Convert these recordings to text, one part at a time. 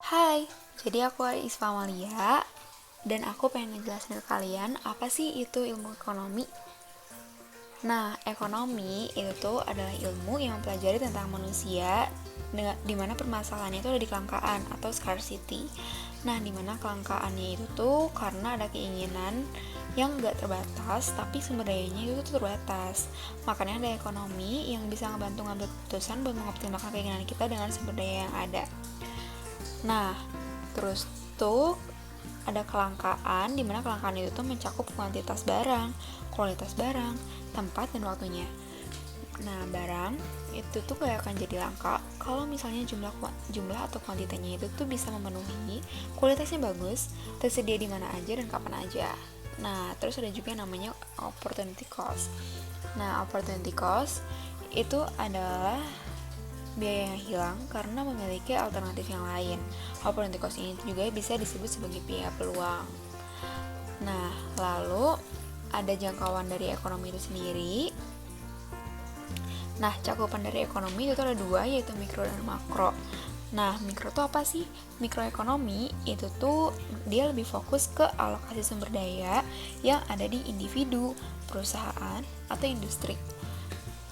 Hai, jadi aku Isfa Malia dan aku pengen ngejelasin ke kalian apa sih itu ilmu ekonomi. Nah, ekonomi itu tuh adalah ilmu yang mempelajari tentang manusia di mana permasalahannya itu ada di kelangkaan atau scarcity. Nah, di mana kelangkaannya itu tuh karena ada keinginan yang gak terbatas, tapi sumber dayanya itu tuh terbatas. Makanya ada ekonomi yang bisa ngebantu ngambil keputusan buat mengoptimalkan keinginan kita dengan sumber daya yang ada. Nah, terus tuh ada kelangkaan, dimana kelangkaan itu tuh mencakup kuantitas barang, kualitas barang, tempat, dan waktunya. Nah, barang itu tuh gak akan jadi langka kalau misalnya jumlah atau kuantitanya itu tuh bisa memenuhi, kualitasnya bagus, tersedia di mana aja dan kapan aja. Nah, terus ada juga yang namanya opportunity cost. Nah, opportunity cost itu adalah biaya yang hilang karena memiliki alternatif yang lain. Opportunity cost ini juga bisa disebut sebagai biaya peluang. Nah, lalu ada jangkauan dari ekonomi itu sendiri. Nah, cakupan dari ekonomi itu ada dua, yaitu mikro dan makro. Nah, mikro itu apa sih? Mikroekonomi itu tuh dia lebih fokus ke alokasi sumber daya yang ada di individu, perusahaan, atau industri,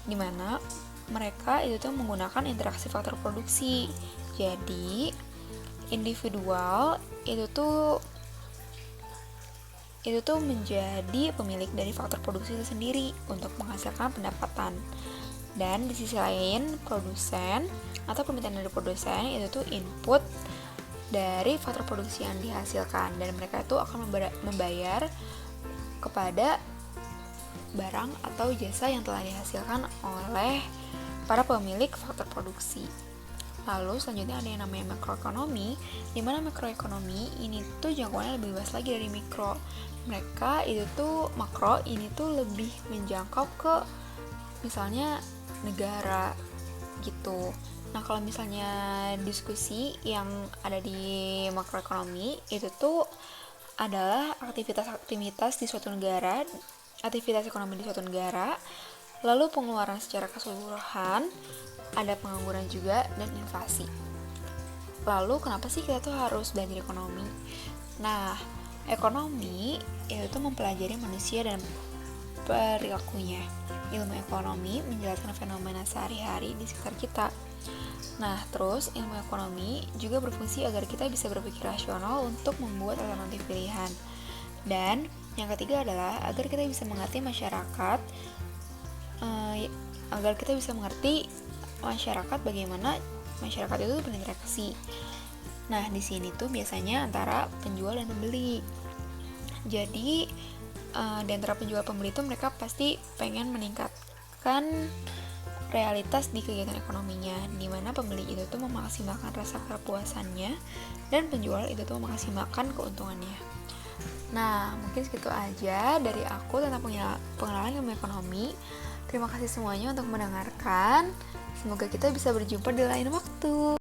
dimana mereka itu tuh menggunakan interaksi faktor produksi. Jadi individual itu tuh menjadi pemilik dari faktor produksi itu sendiri untuk menghasilkan pendapatan. Dan di sisi lain, produsen atau permintaan dari produsen itu tuh input dari faktor produksi yang dihasilkan, dan mereka itu akan membayar kepada barang atau jasa yang telah dihasilkan oleh para pemilik faktor produksi. Lalu selanjutnya ada yang namanya makroekonomi, di mana makroekonomi ini tuh jangkauannya lebih luas lagi dari mikro. Mereka itu tuh makro ini tuh lebih menjangkau ke misalnya negara gitu. Nah, kalau misalnya diskusi yang ada di makroekonomi itu tuh adalah aktivitas-aktivitas di suatu negara, aktivitas ekonomi di suatu negara, lalu pengeluaran secara keseluruhan, ada pengangguran juga, dan inflasi. Lalu kenapa sih kita tuh harus belajar ekonomi? Nah, ekonomi itu mempelajari manusia dan perilakunya. Ilmu ekonomi menjelaskan fenomena sehari-hari di sekitar kita. Nah, terus ilmu ekonomi juga berfungsi agar kita bisa berpikir rasional untuk membuat alternatif pilihan. Dan yang ketiga adalah agar kita bisa mengerti masyarakat, bagaimana masyarakat itu berinteraksi. Nah, di sini tuh biasanya antara penjual dan pembeli. Jadi di antara penjual pembeli itu mereka pasti pengen meningkatkan realitas di kegiatan ekonominya, di mana pembeli itu tuh memaksimalkan rasa kepuasannya dan penjual itu tuh memaksimalkan keuntungannya. Nah, mungkin segitu aja dari aku tentang pengenalan ilmu ekonomi. Terima kasih semuanya untuk mendengarkan. Semoga kita bisa berjumpa di lain waktu.